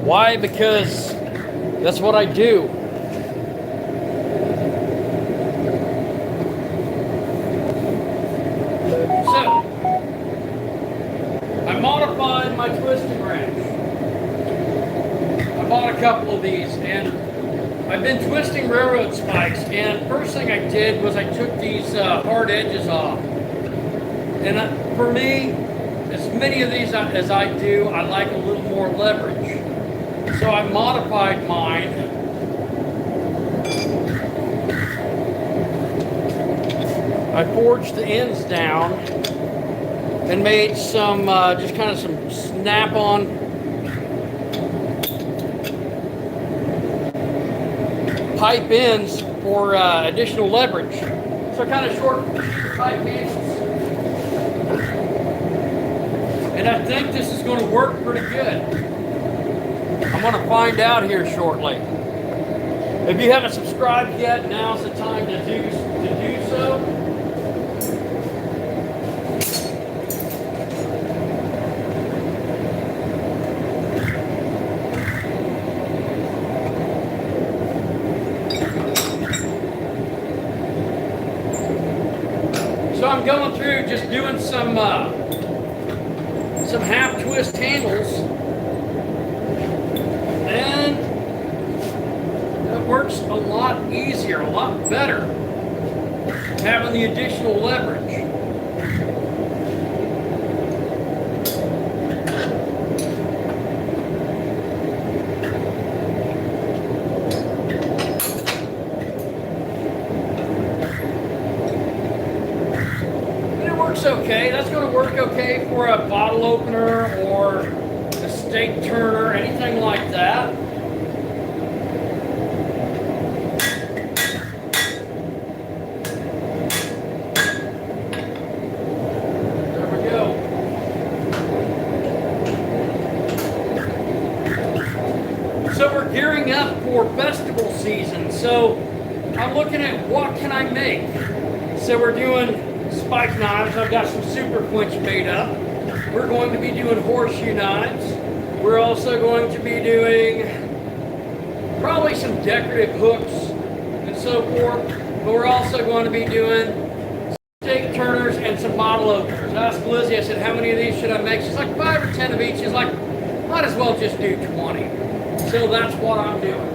Why? Because that's what I do. So, I modified my twisting wrench. I bought a couple of these, and I've been twisting railroad spikes, and first thing I did was I took these hard edges off. And for me, as many of these as I do, I like a little more leverage. So I modified mine. I forged the ends down and made some, just kind of some snap-on pipe ends for additional leverage. So kind of short pipe handles. And I think this is going to work pretty good. I'm going to find out here shortly. If you haven't subscribed yet, now's the time to do so. So I'm going through just doing some half twist handles, and it works a lot easier, a lot better, having the additional leverage. Okay, that's going to work okay for a bottle opener or a steak turner, anything like that. There we go. So we're gearing up for festival season. So I'm looking at what can I make. So we're doing spike knives. I've got some super quinch made up. We're going to be doing horseshoe knives. We're also going to be doing probably some decorative hooks and so forth. But we're also going to be doing steak turners and some bottle openers. I asked Lizzie, I said, how many of these should I make? She's like, 5 or 10 of each. She's like, might as well just do 20. So that's what I'm doing.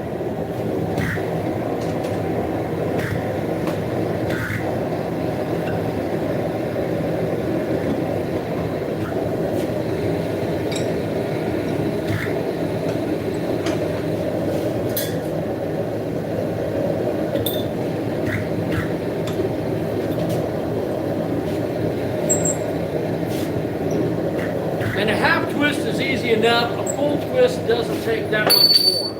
And a half twist is easy enough. A full twist doesn't take that much more.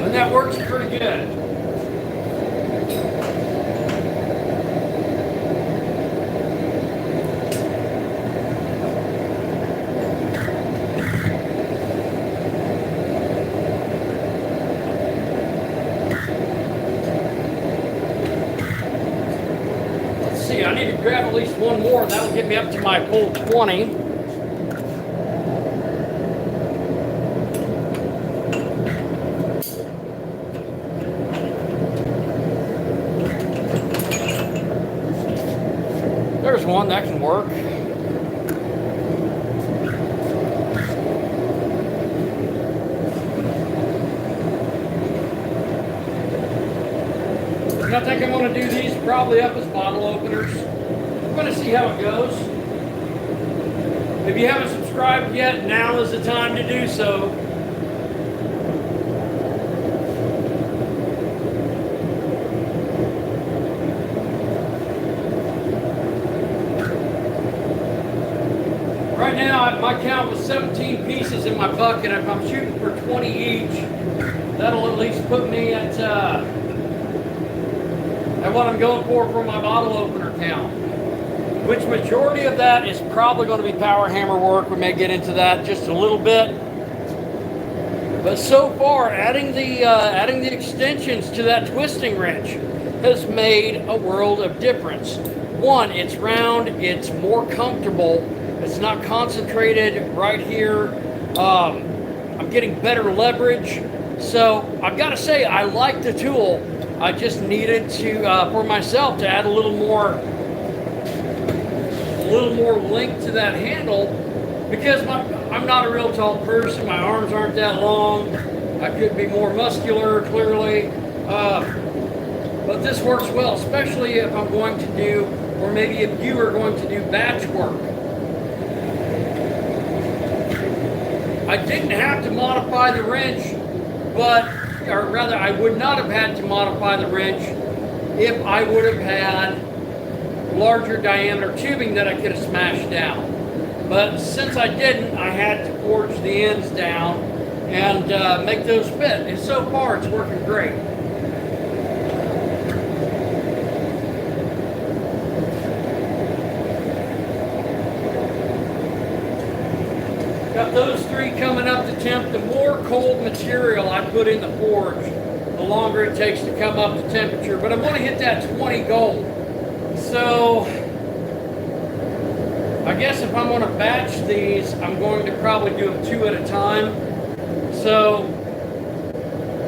And that works pretty good. I need to grab at least one more, and that'll get me up to my full 20. There's one that can work. And I think I'm going to do these probably up as bottle openers. I'm going to see how it goes. If you haven't subscribed yet, now is the time to do so. Right now, my count was 17 pieces in my bucket. If I'm shooting for 20 each, that'll at least put me at what I'm going for my bottle opener count. Which majority of that is probably going to be power hammer work. We may get into that just a little bit. But so far, adding the extensions to that twisting wrench has made a world of difference. One, it's round, it's more comfortable, it's not concentrated right here. I'm getting better leverage. So I've got to say, I like the tool. I just needed to, for myself, to add a little more length to that handle, because I'm not a real tall person. My arms aren't that long. I could be more muscular, clearly. But this works well, especially if I'm going to do, or maybe if you are going to do batch work. I didn't have to modify the wrench, or rather, I would not have had to modify the wrench if I would have had larger diameter tubing that I could have smashed down. But since I didn't, I had to forge the ends down and make those fit. And so far, it's working great. Got those three coming up to temp. The more cold material I put in the forge, the longer it takes to come up to temperature. But I'm going to hit that 20 gold. So I guess if I'm going to batch these, I'm going to probably do them 2 at a time. So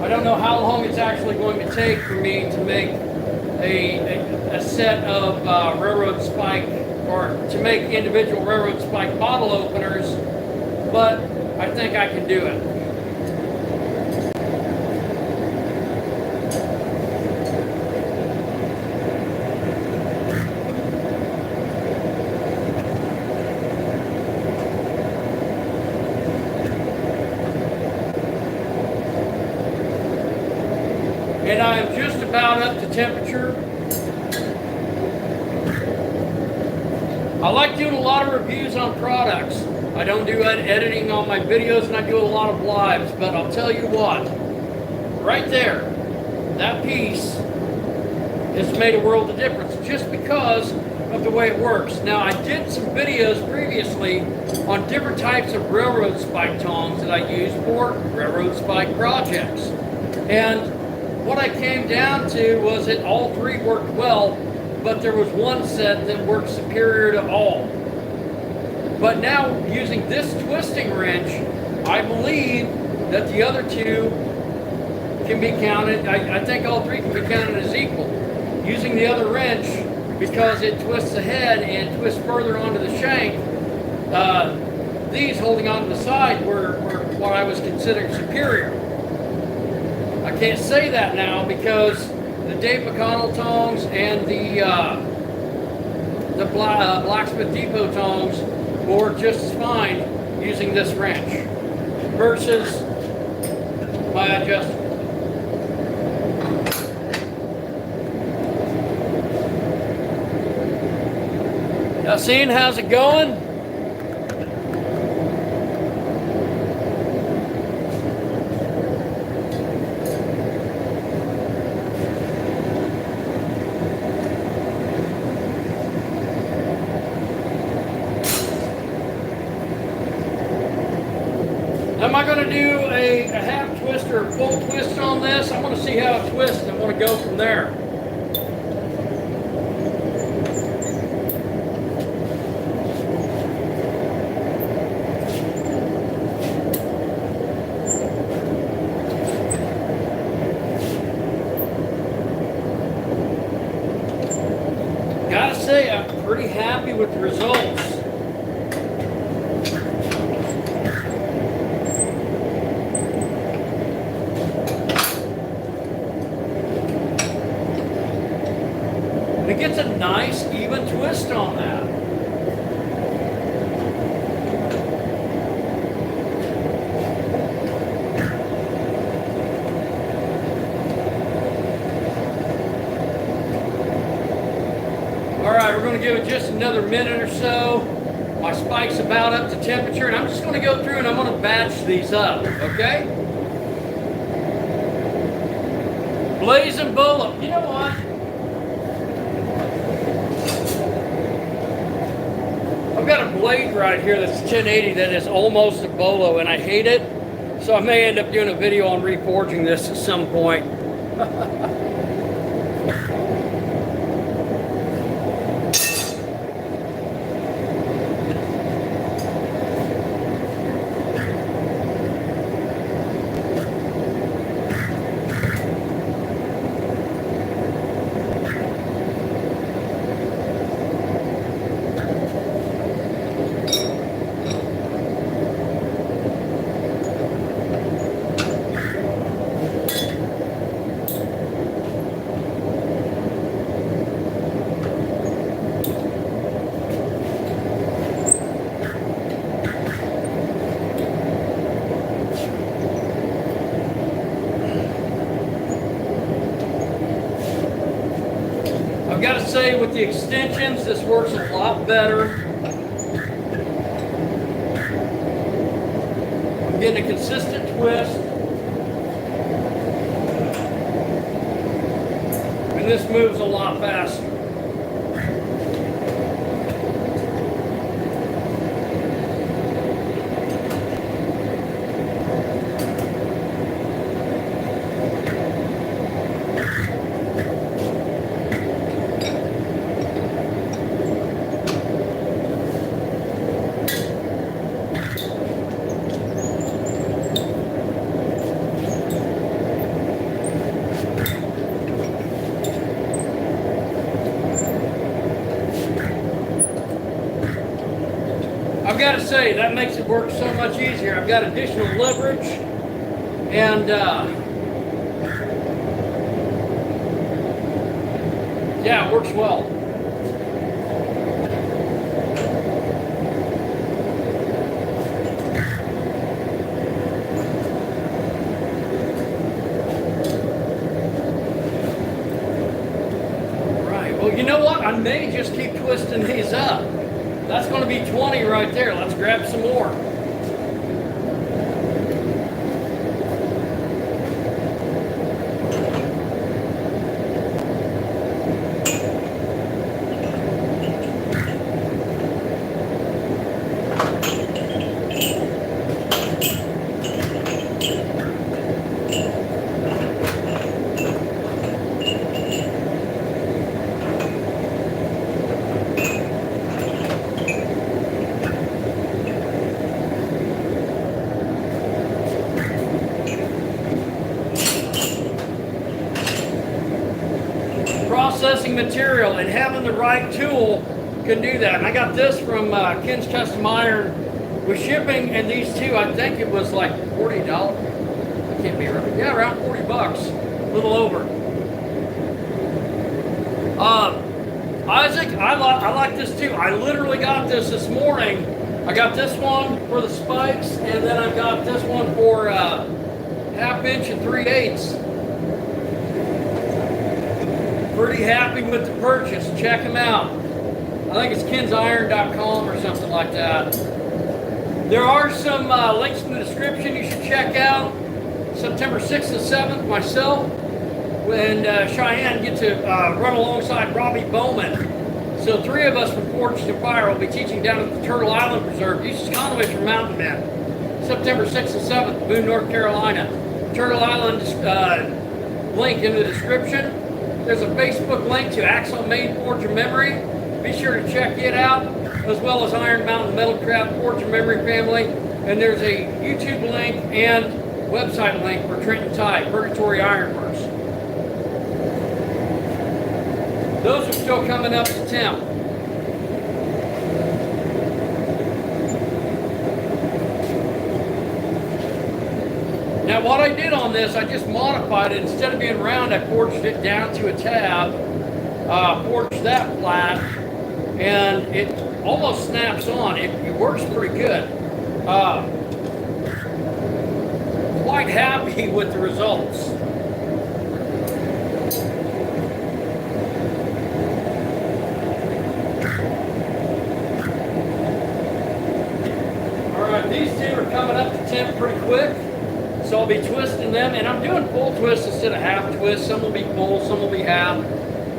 I don't know how long it's actually going to take for me to make a set of railroad spike, or to make individual railroad spike bottle openers, but I think I can do it. And I am just about up to temperature. I like doing a lot of reviews on products. I don't do editing on my videos, and I do a lot of lives, but I'll tell you what, right there, that piece has made a world of difference just because of the way it works. Now, I did some videos previously on different types of railroad spike tongs that I use for railroad spike projects. And what I came down to was that all three worked well, but there was one set that worked superior to all. But now, using this twisting wrench, I believe that the other two can be counted, I think all three can be counted as equal. Using the other wrench, because it twists ahead and twists further onto the shank, these holding onto the side were what I was considering superior. I can't say that now because the Dave McConnell tongs and the Blacksmith Depot tongs will work just as fine using this wrench versus my adjustable. Yassine, how's it going? Am I going to do a half twist or a full twist on this? I want to see how it twists, and I want to go from there. Gotta say, I'm pretty happy with the results. It gets a nice even twist on that. All right, we're going to give it just another minute or so. My spike's about up to temperature, and I'm just going to go through and I'm going to batch these up, okay? Blazing Bolo. You know what? I've got a blade right here that's 1080 that is almost a bolo, and I hate it. So I may end up doing a video on reforging this at some point. I've got to say, with the extensions, this works a lot better. I'm getting a consistent twist. And this moves a lot faster. I've got to say, that makes it work so much easier. I've got additional leverage, and yeah, it works well. All right, well, you know what? I may just keep twisting these up. That's going to be 20 right there. Let's grab some more. Processing material and having the right tool can do that. And I got this from Ken's Custom Iron with shipping, and these two, I think it was like $40. I can't be right. Yeah, around 40 bucks, a little over. Isaac, I like this too. I literally got this morning. I got this one for the spikes, and then I got this one for 1/2 inch and 3/8. Pretty happy with the purchase. Check them out. I think it's kensiron.com or something like that. There are some links in the description you should check out. September 6th and 7th, myself and Cheyenne get to run alongside Robbie Bowman. So 3 of us from Forged to Fire will be teaching down at the Turtle Island Preserve, East Conway for Mountain Men. September 6th and 7th, Boone, North Carolina. Turtle Island link in the description. There's a Facebook link to Axle Main Forge of Memory. Be sure to check it out, as well as Iron Mountain Metalcraft Forge of Memory family. And there's a YouTube link and website link for Trenton Tye, Purgatory Ironworks. Those are still coming up to temp. Now what I did on this, I just modified it. Instead of being round, I forged it down to a tab, forged that flat, and it almost snaps on. It works pretty good. Quite happy with the results. All right, these two are coming up to temp pretty quick. So I'll be twisting them, and I'm doing full twist instead of half twist. Some will be full, some will be half.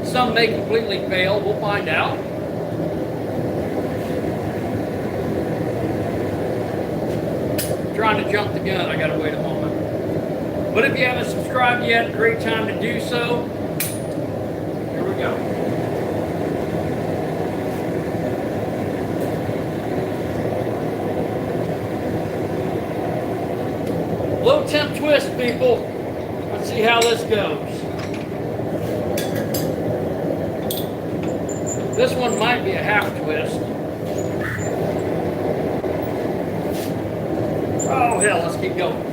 Some may completely fail. We'll find out. trying to jump the gun. I gotta wait a moment. But if you haven't subscribed yet, great time to do so. Here we go. Low temp twist, people. Let's see how this goes. This one might be a half twist. Oh hell, let's keep going.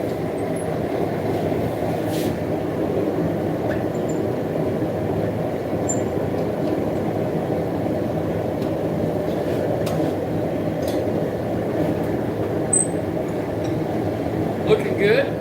Looking good.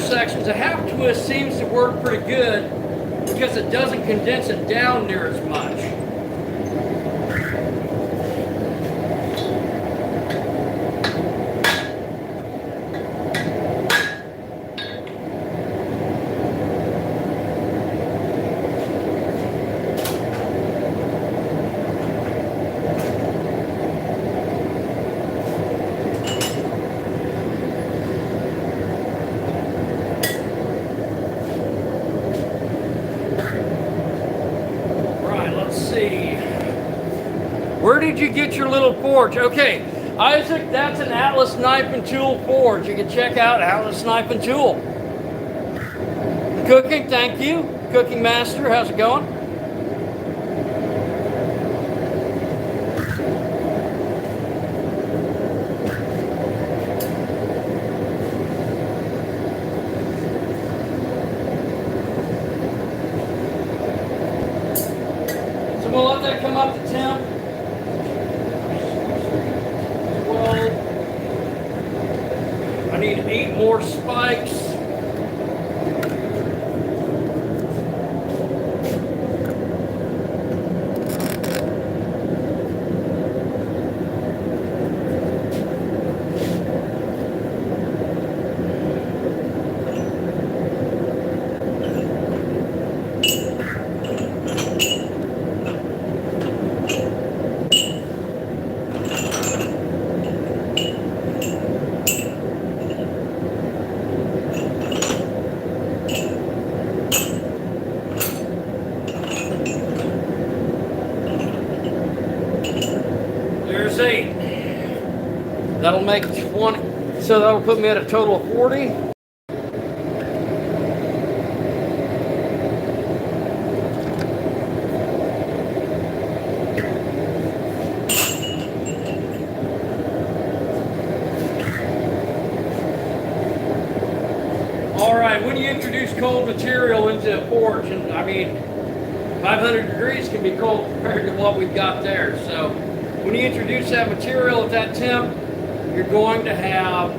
Sections, a half twist seems to work pretty good because it doesn't condense it down near as much. Where did you get your little forge? Okay, Isaac, that's an Atlas Knife and Tool forge. You can check out Atlas Knife and Tool. Cooking, thank you. Cooking Master, how's it going? So we'll let that come up to temp. I need 8 more spikes. There's 8. That'll make 20. So that'll put me at a total of 40. All right, when you introduce cold material into a forge, and I mean, 500 degrees can be cold compared to what we've got there. So when you introduce that material at that temp, you're going to have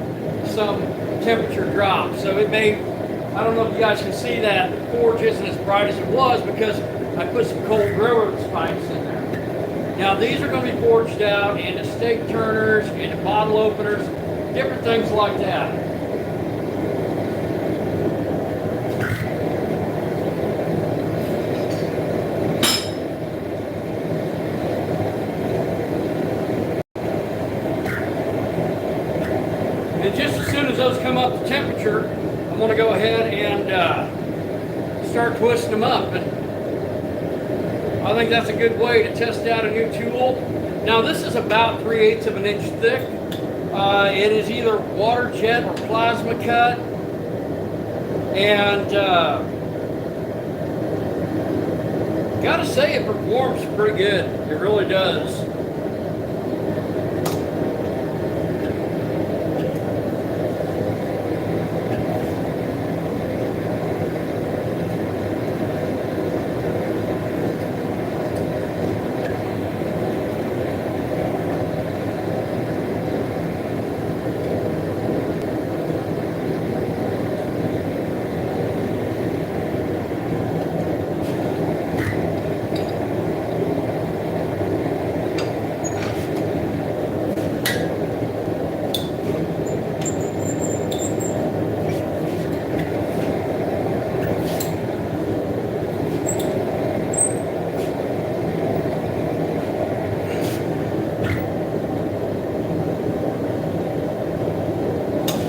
some temperature drop. So it may, I don't know if you guys can see that, the forge isn't as bright as it was because I put some cold railroad spikes in there. Now these are going to be forged out into steak turners, into bottle openers, different things like that. And just as soon as those come up to temperature, I'm going to go ahead and start twisting them up. And I think that's a good way to test out a new tool. Now this is about 3/8 of an inch thick. It is either water jet or plasma cut. And Gotta say it performs pretty good. It really does.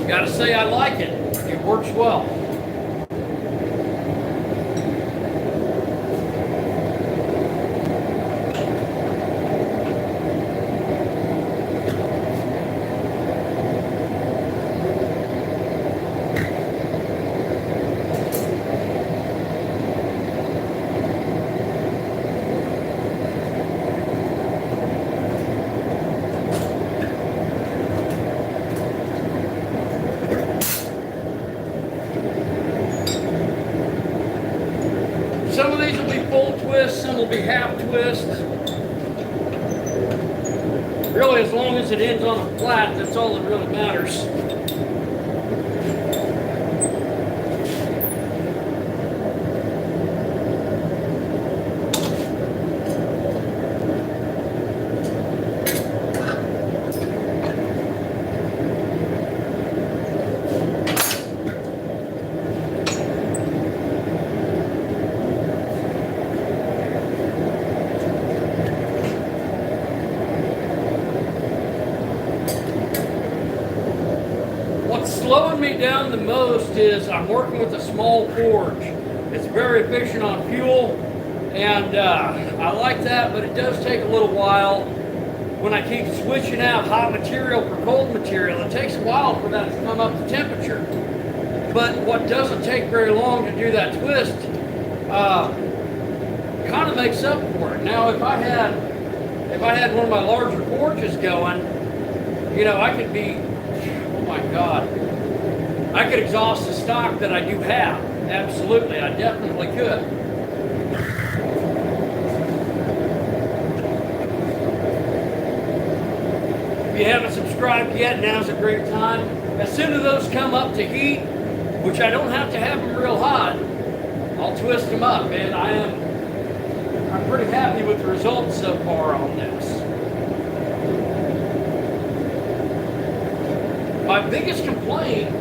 Gotta say I like it. It works well. Some of these will be full twists, some will be half twists. Really, as long as it ends on a flat, that's all that really matters. Slowing me down the most is I'm working with a small forge. It's very efficient on fuel, and I like that, but it does take a little while. When I keep switching out hot material for cold material, it takes a while for that to come up to temperature. But what doesn't take very long to do that twist kind of makes up for it. Now, if I had one of my larger forges going, you know, I could be, oh my God, I could exhaust the stock that I do have. Absolutely, I definitely could. If you haven't subscribed yet, now's a great time. As soon as those come up to heat, which I don't have to have them real hot, I'll twist them up, and I'm pretty happy with the results so far on this. My biggest complaint,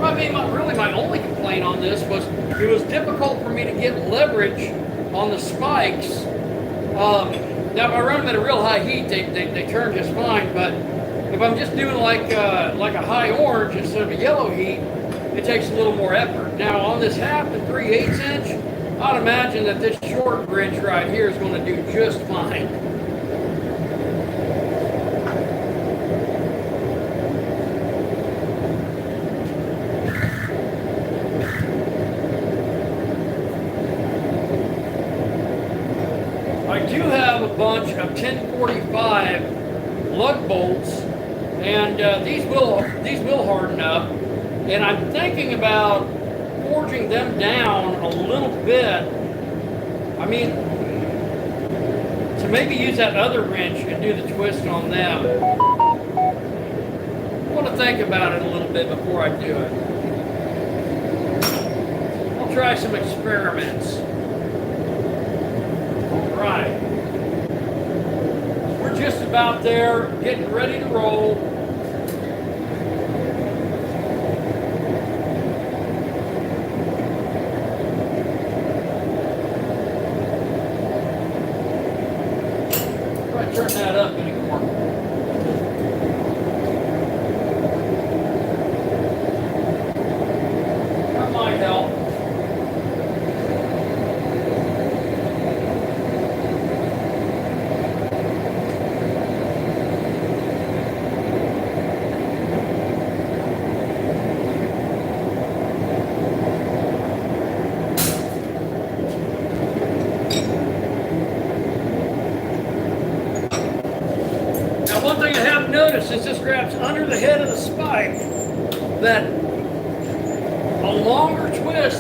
I mean, really my only complaint on this was it was difficult for me to get leverage on the spikes. Now, if I run them at a real high heat, they turn just fine. But if I'm just doing like a high orange instead of a yellow heat, it takes a little more effort. Now, on this 1/2 to 3/8 inch, I'd imagine that this short bridge right here is going to do just fine. I do have a bunch of 1045 lug bolts, and these will harden up. And I'm thinking about forging them down a little bit. I mean, to maybe use that other wrench and do the twist on them. I want to think about it a little bit before I do it. I'll try some experiments. Right. We're just about there, getting ready to roll. Try to turn that up anymore. That might help. since this grabs under the head of the spike, that a longer twist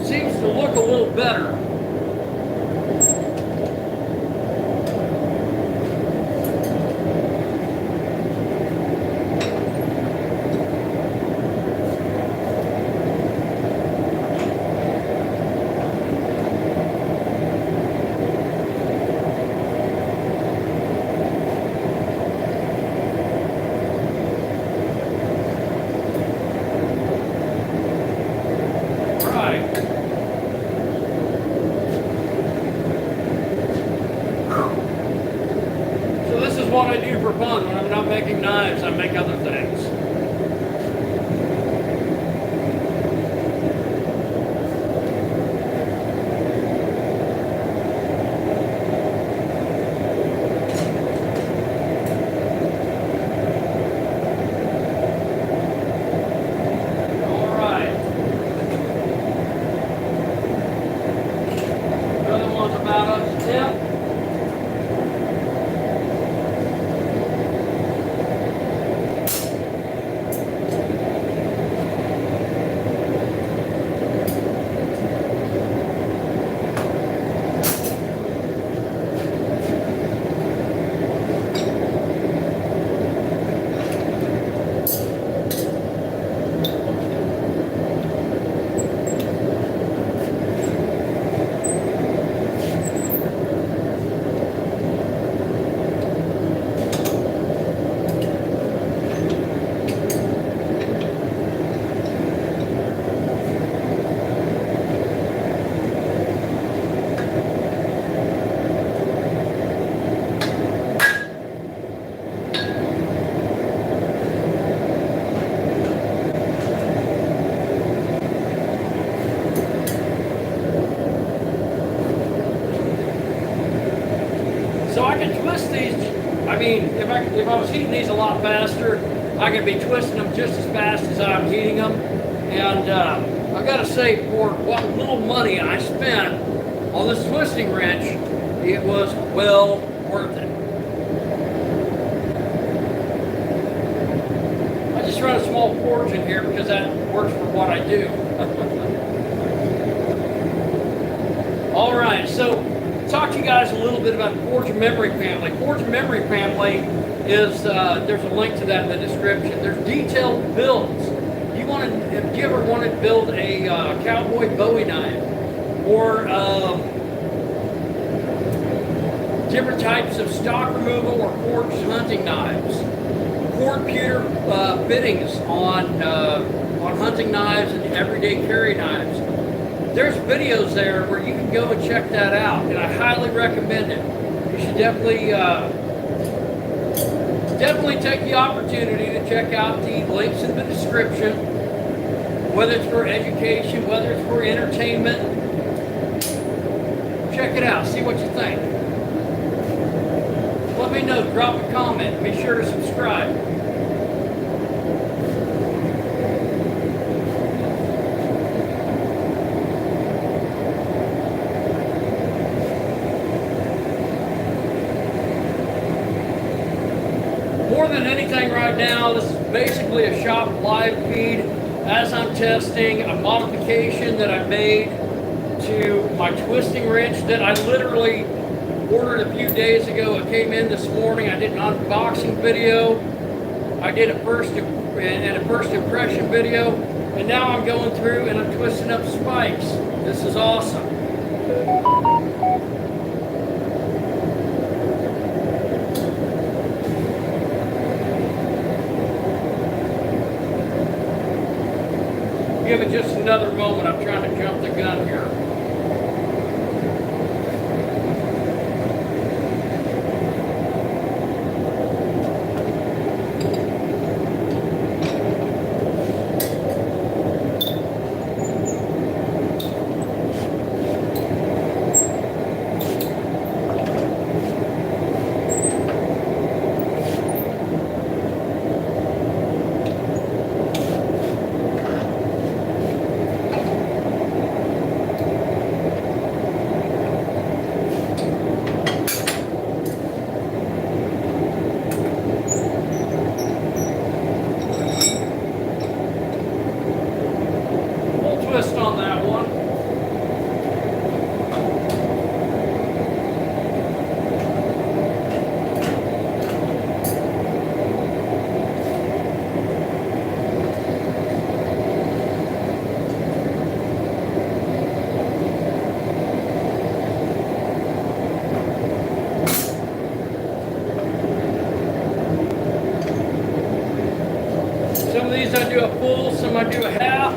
seems to look a little better. What I do for fun. When I'm not making knives, I make other things. All right. The other one's about up to 10. So I can twist these. I mean, if I was heating these a lot faster, I could be twisting them just as fast as I'm heating them. And I got to say, for what little money I spent on this twisting wrench, it was well worth it. I just run a small forge in here because that works for what I do. All right, so talk to you guys a little bit about the Forge and Memory family. Forge and Memory family is, there's a link to that in the description. There's detailed builds. If you ever wanted to build a cowboy Bowie knife, or different types of stock removal or forged hunting knives, cord pewter fittings on hunting knives and everyday carry knives. There's videos there where you can go and check that out, and I highly recommend it. You should definitely take the opportunity to check out the links in the description, whether it's for education, whether it's for entertainment. Check it out, see what you think. Let me know, drop a comment, be sure to subscribe. More than anything right now, this is basically a shop live feed as I'm testing a modification that I made to my twisting wrench that I literally ordered a few days ago. It came in this morning. I did an unboxing video. I did a first impression video, and now I'm going through and I'm twisting up spikes. This is awesome. Give it just another moment. I'm trying to jump the gun here. these I do a full, some I do a half.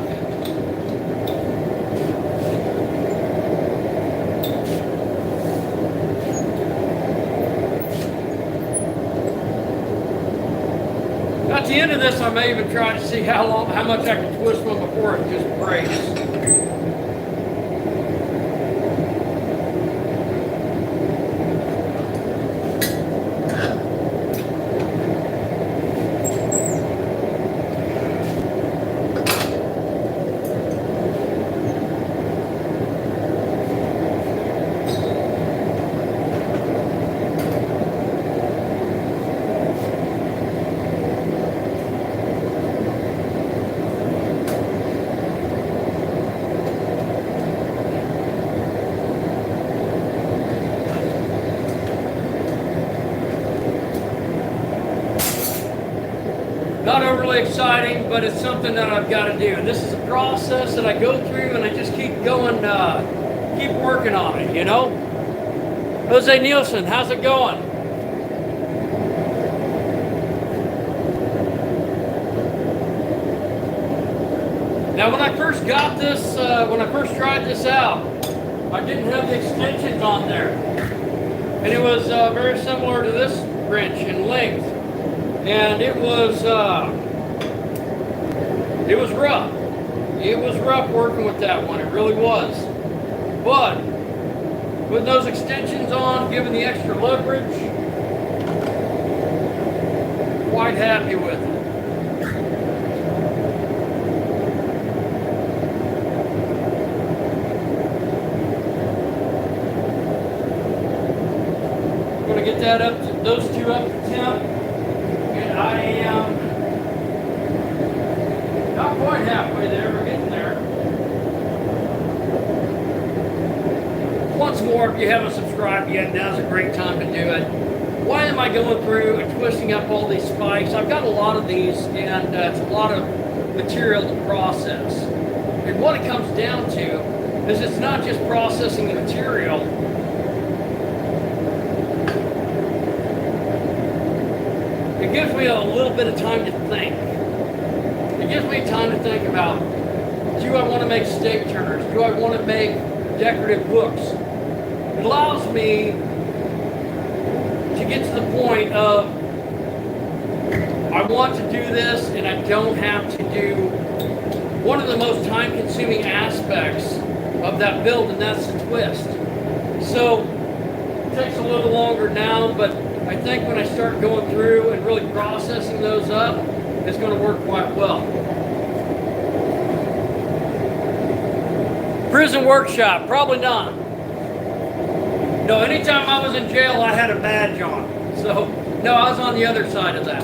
At the end of this, I may even try to see how much I can twist one before it just breaks. Not overly exciting, but it's something that I've got to do. And this is a process that I go through, and I just keep going, keep working on it, you know? Jose Nielsen, how's it going? Now, when I first got this, when I first tried this out, I didn't have the extensions on there. And it was very similar to this wrench in length. And it was rough. It was rough working with that one. It really was. But with those extensions on, giving the extra leverage, quite happy with it. I'm going to get that up to those two up to temp. I am not quite halfway there, we're getting there. Once more, if you haven't subscribed yet, now's a great time to do it. Why am I going through and twisting up all these spikes? I've got a lot of these, and it's a lot of material to process. And what it comes down to is it's not just processing the material. It gives me a little bit of time to think. It gives me time to think about, do I want to make stake turners? Do I want to make decorative hooks? It allows me to get to the point of, I want to do this and I don't have to do one of the most time-consuming aspects of that build, and that's the twist. So it takes a little longer now, but I think when I start going through and really processing those up, it's going to work quite well. Prison workshop, probably not. No, anytime I was in jail, I had a badge on. So, no, I was on the other side of that.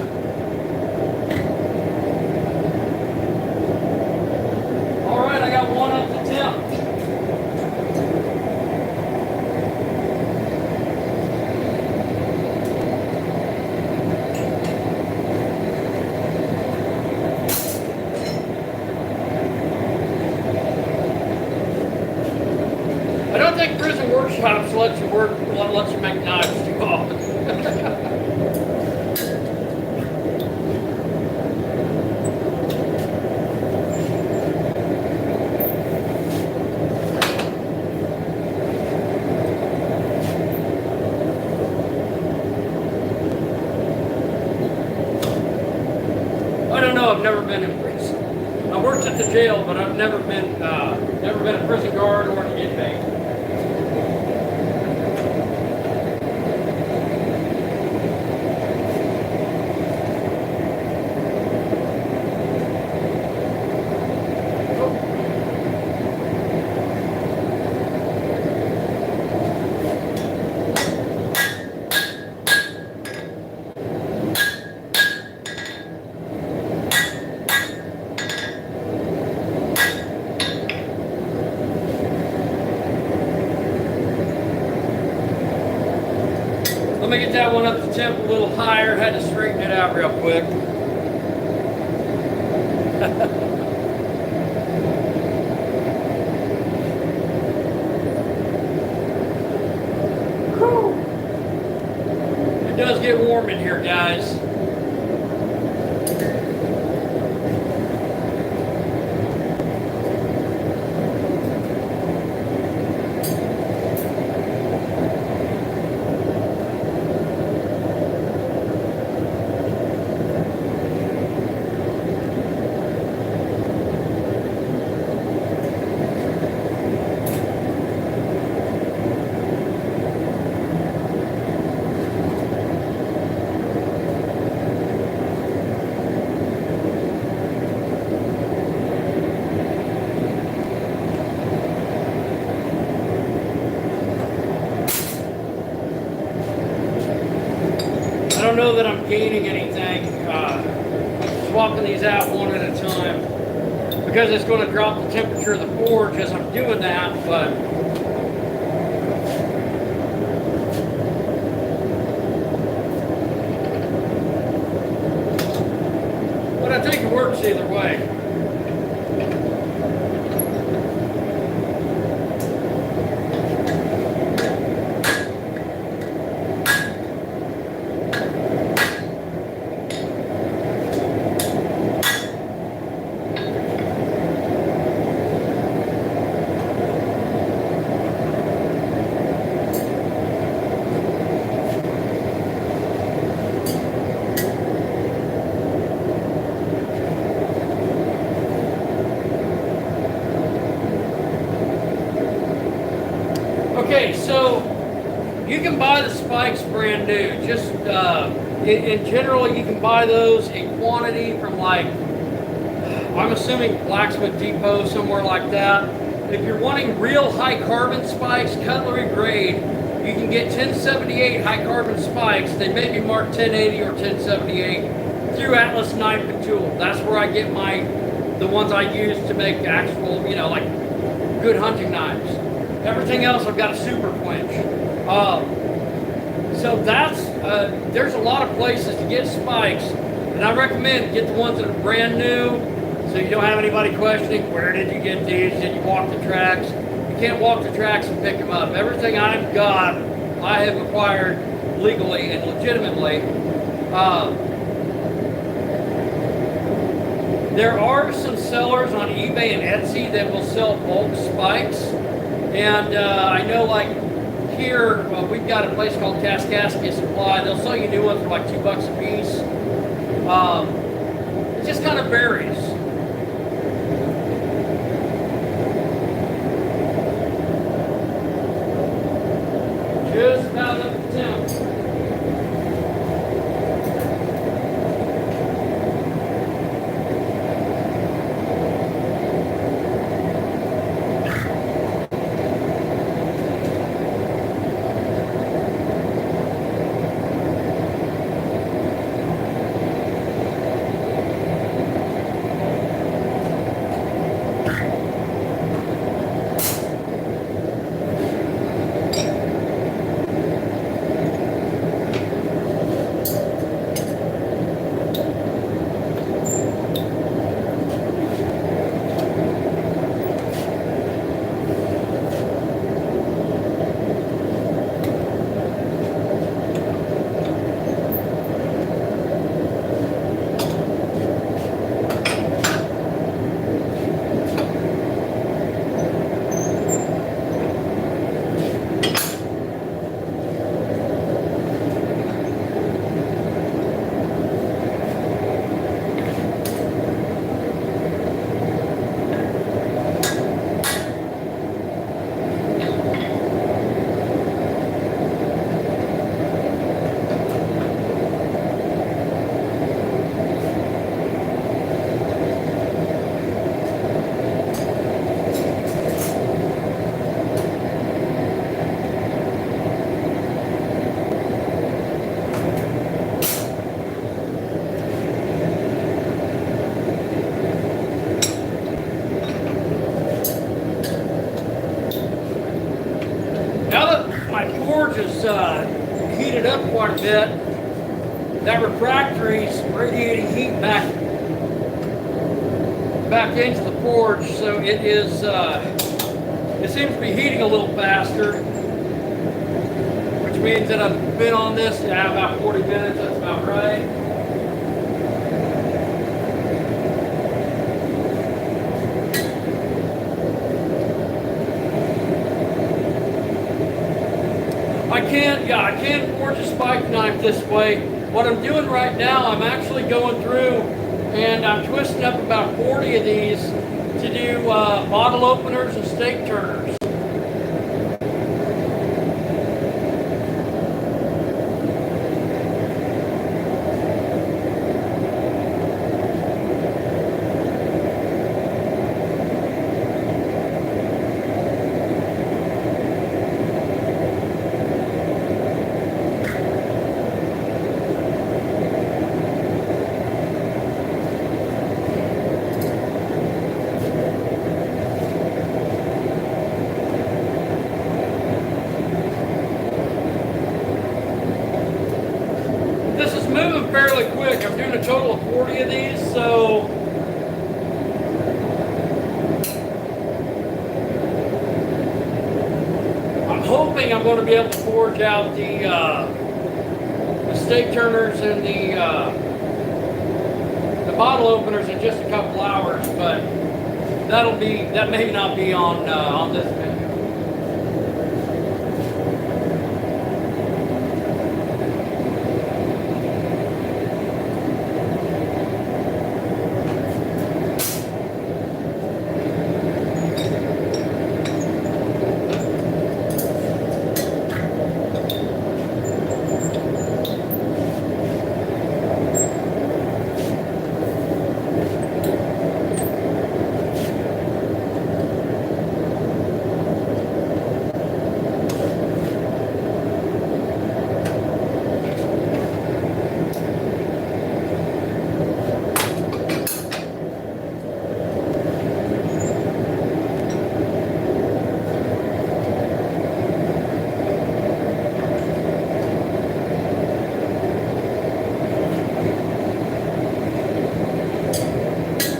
All right, I got one up to 10. Workshops lets you make knives too often. I don't know. I've never been in prison. I worked at the jail, but I've never been a prison guard or an inmate. Let me get that one up to temp a little higher. Had to straighten it out real quick. It does get warm in here, guys. know that I'm gaining anything swapping these out one at a time, because it's going to drop the temperature of the forge as I'm doing that. But I think it works either way. Okay, so you can buy the spikes brand new. Just in general, you can buy those in quantity from, like, I'm assuming Blacksmith Depot, somewhere like that. If you're wanting real high carbon spikes, cutlery grade, you can get 1078 high carbon spikes. They may be marked 1080 or 1078 through Atlas Knife and Tool. That's where I get the ones I use to make actual, you know, like good hunting knives. Everything else, I've got a super quench. So there's a lot of places to get spikes, and I recommend get the ones that are brand new, so you don't have anybody questioning, where did you get these? Did you walk the tracks? You can't walk the tracks and pick them up. Everything I've got, I have acquired legally and legitimately. There are some sellers on eBay and Etsy that will sell bulk spikes. And I know, like here, we've got a place called Kaskaskia Supply. They'll sell you new ones for like $2 a piece. It just kind of varies. Just about up to 10. Heated up quite a bit. That refractory is radiating heat back into the forge, so it is. It seems to be heating a little faster, which means that I've been on this about 40 minutes. That's about right. I can forge a spike knife this way. What I'm doing right now, I'm actually going through and I'm twisting up about 40 of these to do bottle openers and steak turners. guys. So I'm hoping I'm going to be able to forge out the steak turners and the bottle openers in just a couple hours, but that may not be on this menu.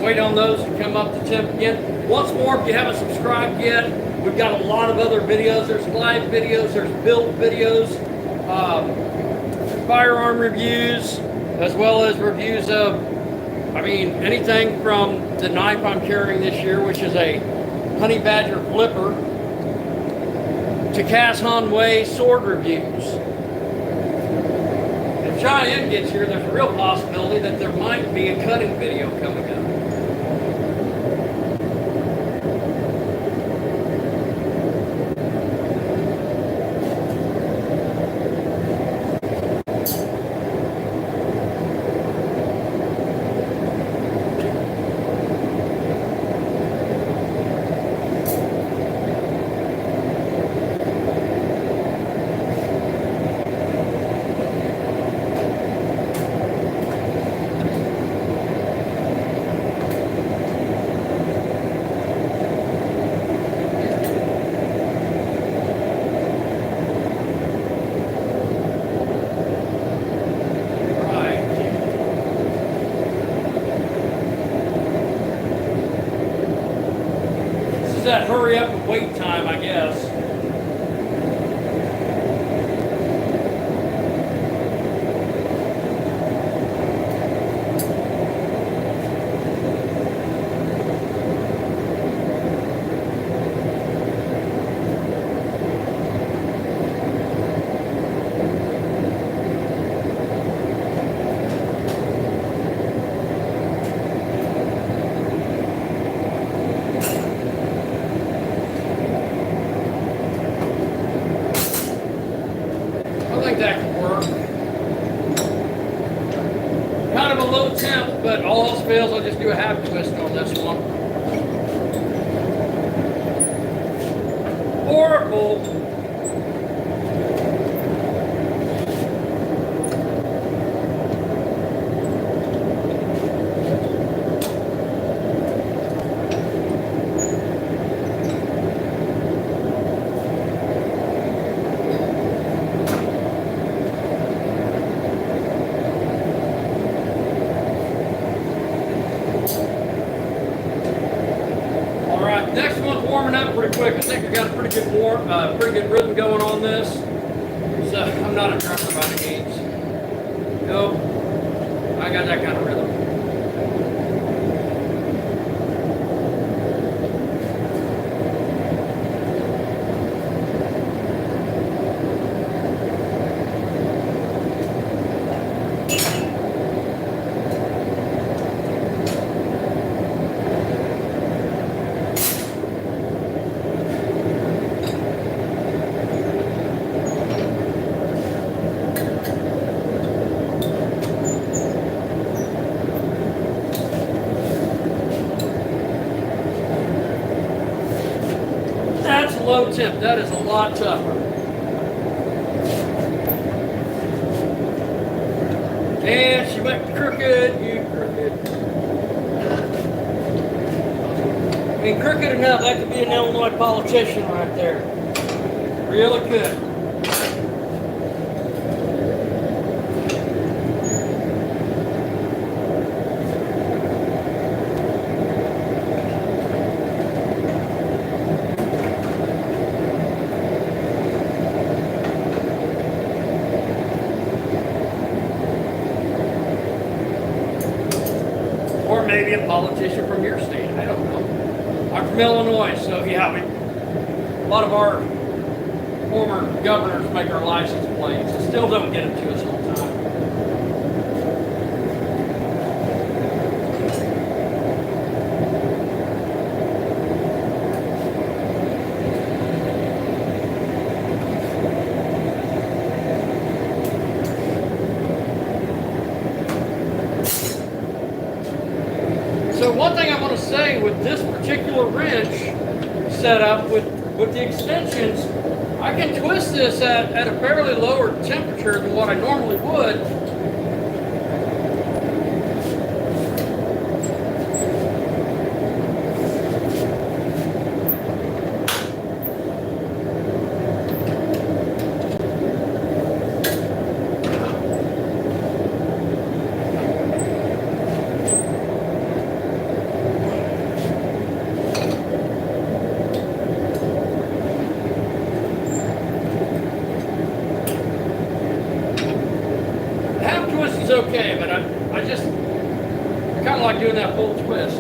Wait on those to come up to temp again. Once more, if you haven't subscribed yet, we've got a lot of other videos. There's live videos, there's build videos, firearm reviews, as well as reviews of, anything from the knife I'm carrying this year, which is a Honey Badger Flipper, to Cass Hanway sword reviews. If Cheyenne gets here, there's a real possibility that there might be a cutting video coming up. That hurry up and wait time, I guess. That could work. Kind of a low temp, but all else fails, I'll just do a half twist on this one. Oracle. Next one's warming up pretty quick. I think I got a pretty good rhythm going on this. So I'm not a drummer by any means. Nope, I got that kind of rhythm. That's low tip. That is a lot tougher. And she went crooked. You crooked. Crooked enough, that could be an Illinois politician right there. Really could. maybe a politician from your state. I don't know. I'm from Illinois, so yeah, a lot of our former governors make our license plates. And still don't get them to us all the time. So one thing I want to say with this particular wrench setup with the extensions, I can twist this at a fairly lower temperature than what I normally would. Is okay, but I kind of like doing that full twist.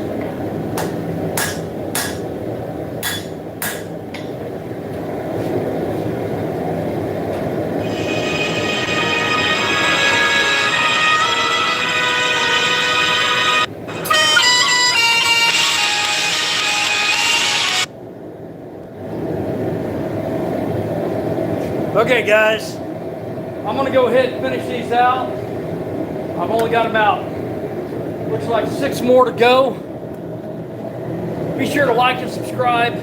Okay, guys, I'm gonna go ahead and finish these out. I've only got about, looks like 6 more to go. Be sure to like and subscribe.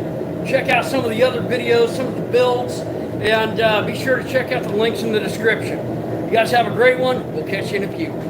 Check out some of the other videos, some of the builds, and be sure to check out the links in the description. You guys have a great one. We'll catch you in a few.